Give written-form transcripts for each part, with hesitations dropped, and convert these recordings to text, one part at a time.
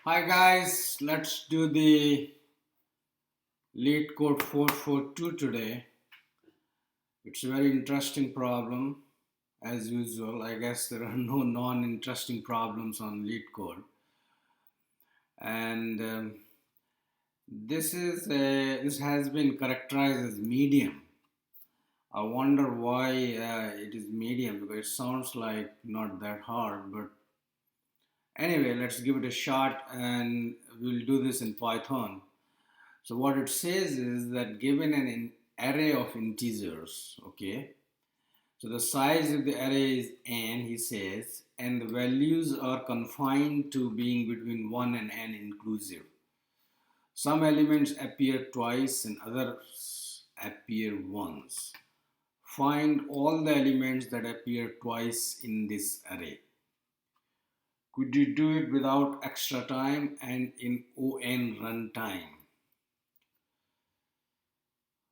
Hi guys, let's do the Leetcode 442 today. It's a very interesting problem as usual. I guess there are no non-interesting problems on Leetcode. And this has been characterized as medium. I wonder why it is medium because it sounds like not that hard, but anyway, let's give it a shot and we'll do this in Python. So what it says is that given an array of integers, okay, so the size of the array is n, he says, and the values are confined to being between 1 and n inclusive. Some elements appear twice and others appear once. Find all the elements that appear twice in this array. Could you do it without extra time and in on runtime?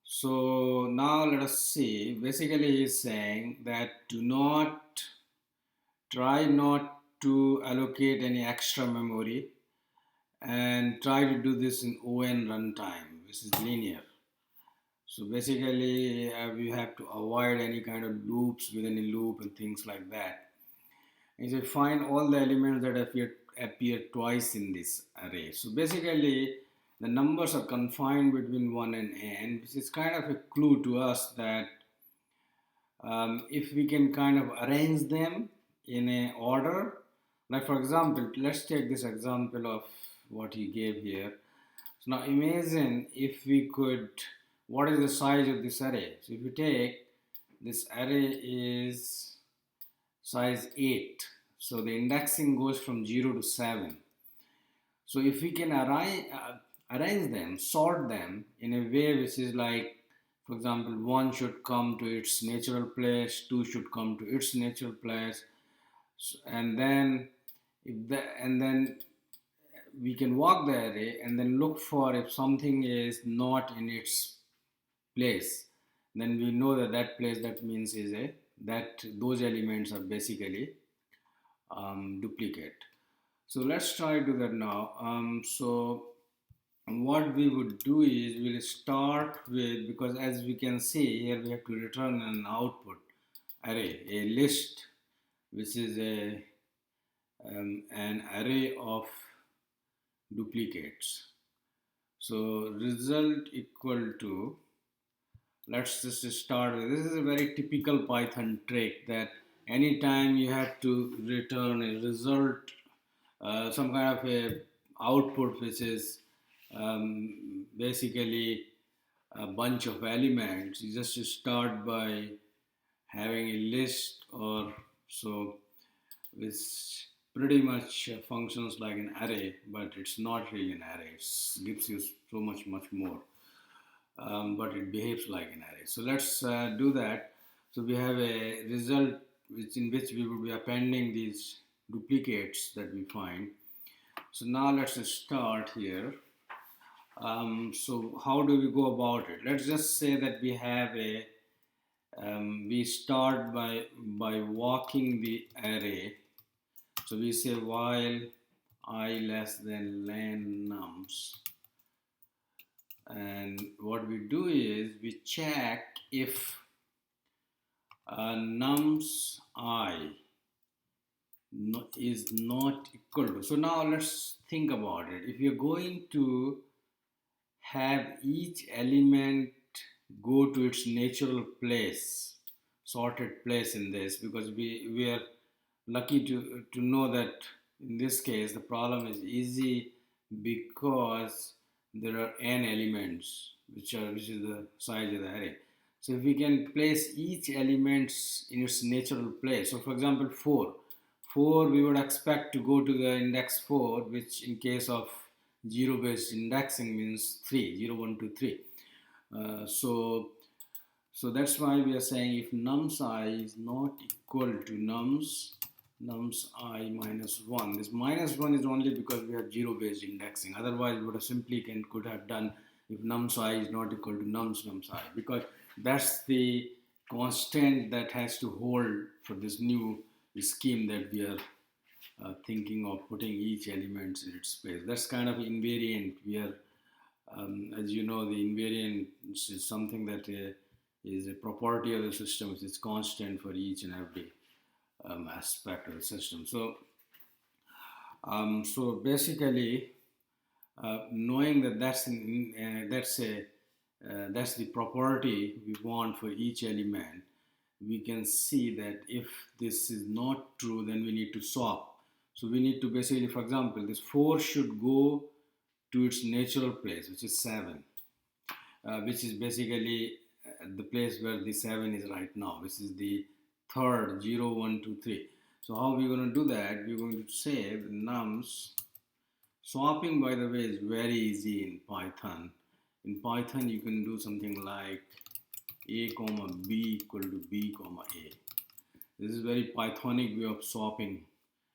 So now let us see. Basically, he's saying that try not to allocate any extra memory and try to do this in on runtime, which is linear. So basically, we have to avoid any kind of loops within a loop and things like that. And so find all the elements that appear twice in this array. So basically, the numbers are confined between 1 and n, which is kind of a clue to us that if we can kind of arrange them in a order, like for example, let's take this example of what he gave here. So now imagine if we could, what is the size of this array? So if you take this array is size 8, so the indexing goes from 0 to 7. So if we can arrange them, sort them in a way which is like, for example, 1 should come to its natural place, 2 should come to its natural place, and then we can walk the array and then look for if something is not in its place. Then we know that that place, that means is that those elements are basically duplicate. So let's try to do that now. So what we would do is we'll start with, because as we can see here we have to return an output array, a list, which is an array of duplicates. So result equal to, let's just start with, this is a very typical Python trick that anytime you have to return a result, some kind of a output which is basically a bunch of elements, you just start by having a list or so, which pretty much functions like an array, but it's not really an array. It gives you so much more, but it behaves like an array. So let's do that. So we have a result in which we would be appending these duplicates that we find. So now let's start here. So how do we go about it? Let's just say that we have we start by walking the array. So we say while I less than len nums, and what we do is we check if nums I is not equal to. So now let's think about it. If you're going to have each element go to its natural place, sorted place in this, because we are lucky to know that in this case the problem is easy because there are n elements which is the size of the array. So if we can place each element in its natural place, so for example 4 we would expect to go to the index 4, which in case of 0 based indexing means 3, 0, 1, 2, 3. So that's why we are saying if nums I is not equal to nums I minus 1. This minus 1 is only because we have 0 based indexing. Otherwise we would have simply could have done if nums I is not equal to nums I, because that's the constant that has to hold for this new scheme that we are thinking of putting each element in its place. That's kind of invariant. We are, as you know, the invariant is something that is a property of the system. It's constant for each and every aspect of the system. So basically, knowing that that's the property we want for each element, we can see that if this is not true, then we need to swap. So we need to basically, for example, this 4 should go to its natural place, which is 7, which is basically the place where the 7 is right now, which is the third 0, 1, 2, 3. So how are we going to do that? We're going to say the nums. Swapping, by the way, is very easy in Python. In Python, you can do something like a comma b equal to b comma a. This is very Pythonic way of swapping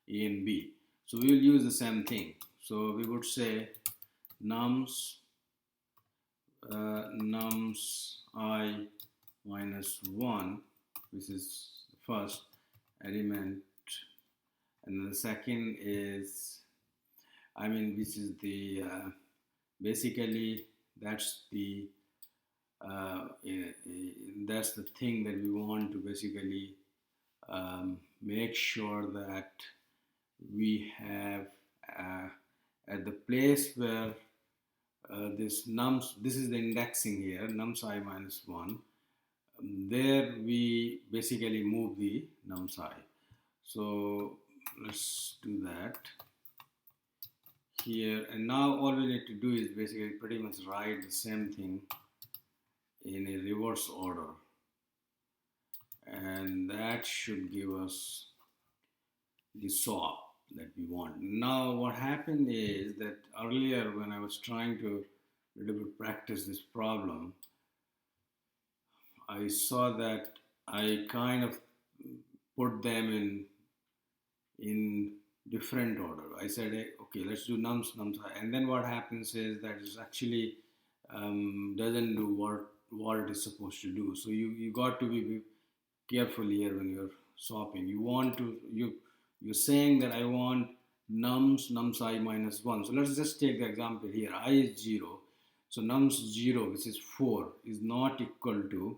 a and b. So we will use the same thing. So we would say nums I minus 1, which is the first element, and the second is, which is the basically uh, that's the thing that we want to basically make sure that we have at the place where this is the indexing here, nums I minus 1, there we basically move the nums I. So let's do that here, and now all we need to do is basically pretty much write the same thing in a reverse order, and that should give us the swap that we want. Now what happened is that earlier when I was trying to little bit practice this problem, I saw that I kind of put them in different order. I said, hey, okay, let's do nums I, and then what happens is that it actually doesn't do what it is supposed to do. So you got to be careful here when you're swapping. You're saying that I want nums I minus 1. So let's just take the example here. I is 0. So nums 0, which is 4, is not equal to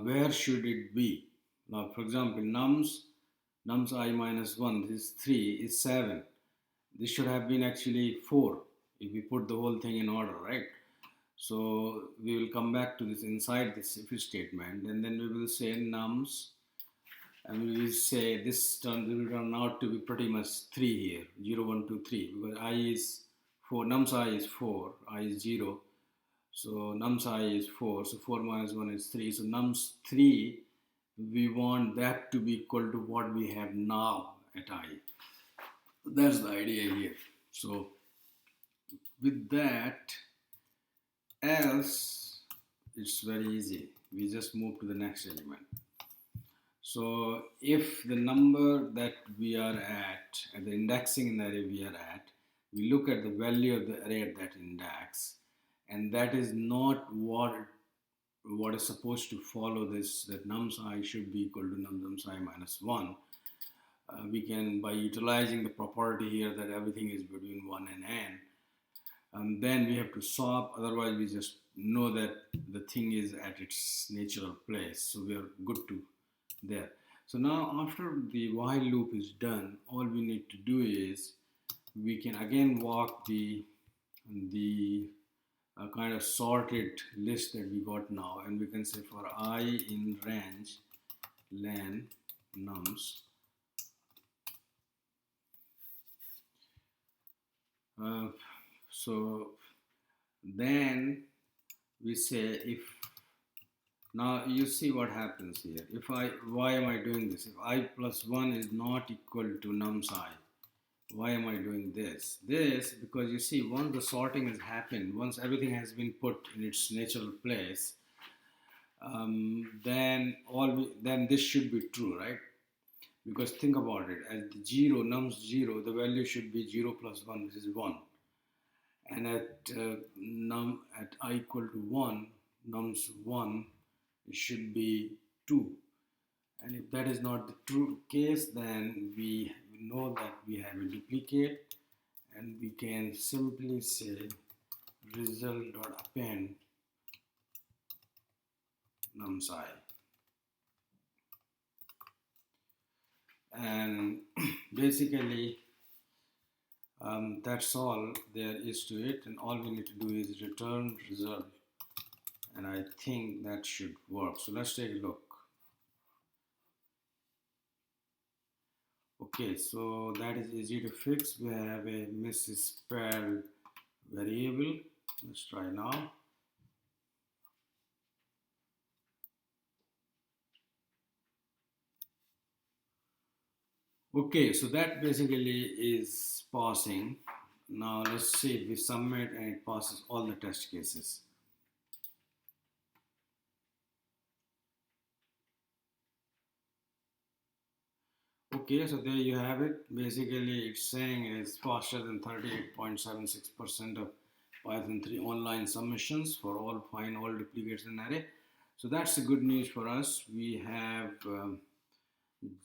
where should it be? Now, for example, nums I minus 1, this is 3, is 7. This should have been actually 4 if we put the whole thing in order, right? So we will come back to this inside this if statement, and then we will say nums, and we will say this will turn out to be pretty much 3 here, 0, 1, 2, 3, because I is 4, nums I is 4, I is 0, so nums I is 4, so 4 minus 1 is 3, so nums 3, we want that to be equal to what we have now at I. That's the idea here. So with that, else it's very easy. We just move to the next element. So if the number that we are at the indexing in the array we are at, we look at the value of the array at that index, and that is not what is supposed to follow this, that nums I should be equal to nums I minus 1. We can, by utilizing the property here that everything is between 1 and n, then we have to swap, otherwise we just know that the thing is at its natural place, so we are good to there. So now after the while loop is done, all we need to do is we can again walk the kind of sorted list that we got now, and we can say for I in range len nums so then we say if, now you see what happens here. If why am I doing this? If I plus 1 is not equal to nums I, why am I doing this? This, because you see, once the sorting has happened, once everything has been put in its natural place, then this should be true, right? Because think about it, at 0, nums 0, the value should be 0 plus 1, which is 1. And at I equal to 1, nums 1, it should be 2. And if that is not the true case, then we we know that we have a duplicate, and we can simply say result.append numsci, and basically that's all there is to it, and all we need to do is return result, and I think that should work. So let's take a look. Okay, so that is easy to fix. We have a misspelled variable. Let's try now. Okay, so that basically is passing. Now let's see if we submit and it passes all the test cases. Okay, so there you have it. Basically, it's saying it's faster than 38.76% of Python 3 online submissions for all find all duplicates in array. So that's the good news for us. We have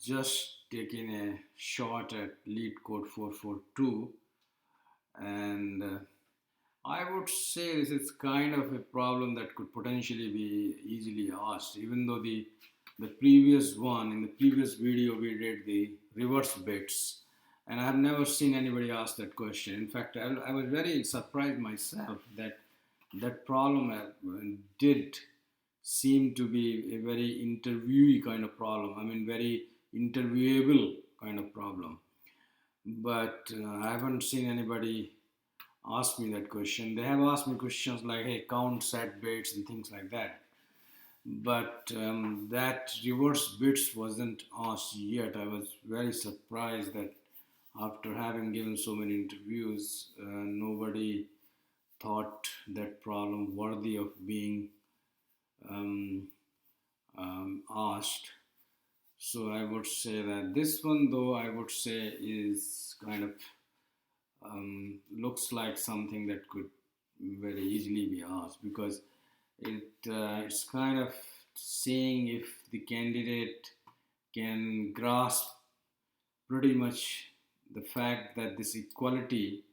just taken a shot at Leetcode 442, and I would say this is kind of a problem that could potentially be easily asked, even though the previous one, in the previous video, we did the reverse bits, and I have never seen anybody ask that question. In fact, I was very surprised myself that that problem did seem to be a very interviewee kind of problem. I mean, very interviewable kind of problem. But I haven't seen anybody ask me that question. They have asked me questions like, hey, count set bits and things like that. But that reverse bits wasn't asked yet. I was very surprised that after having given so many interviews, nobody thought that problem worthy of being um, asked. So I would say that this one, though, I would say is kind of looks like something that could very easily be asked, because it's kind of seeing if the candidate can grasp pretty much the fact that this equality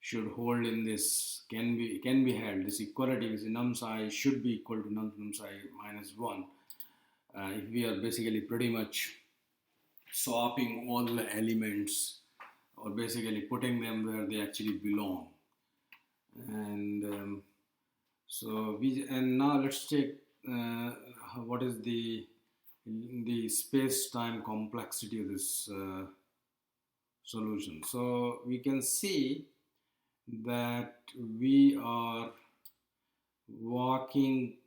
should hold in this, can be held. This equality is num psi should be equal to num psi minus 1. If we are basically pretty much swapping all the elements, or basically putting them where they actually belong. And now let's take what is the space-time complexity of this solution. So we can see that we are walking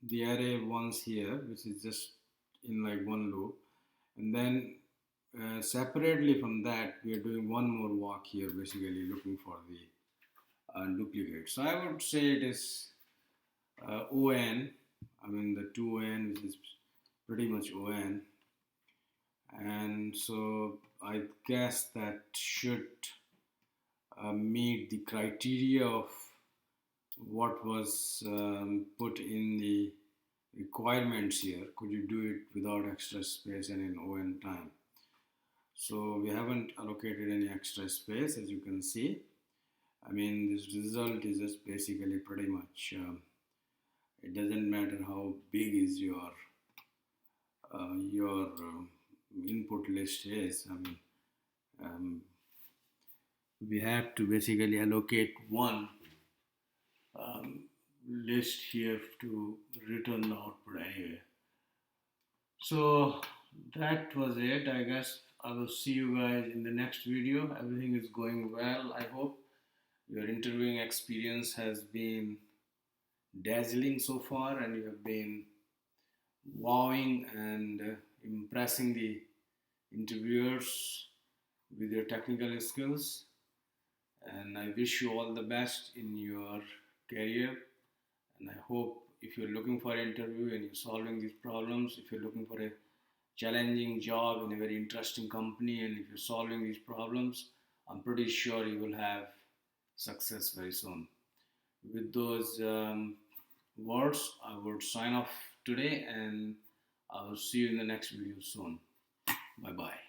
the array once here, which is just in like one loop, and then separately from that we are doing one more walk here, basically looking for the duplicate. So I would say it is ON, I mean the 2n, which is pretty much ON, and so I guess that should meet the criteria of what was put in the requirements here. Could you do it without extra space and in ON time? So we haven't allocated any extra space, as you can see. I mean, this result is just basically pretty much, it doesn't matter how big is your input list is. I mean, we have to basically allocate one list here to return the output anyway. So that was it. I guess I will see you guys in the next video. Everything is going well, I hope. Your interviewing experience has been dazzling so far, and you have been wowing and impressing the interviewers with your technical skills. And I wish you all the best in your career. And I hope if you're looking for an interview and you're solving these problems, if you're looking for a challenging job in a very interesting company, and if you're solving these problems, I'm pretty sure you will have success very soon. With those words, I would sign off today, and I will see you in the next video soon. Bye bye.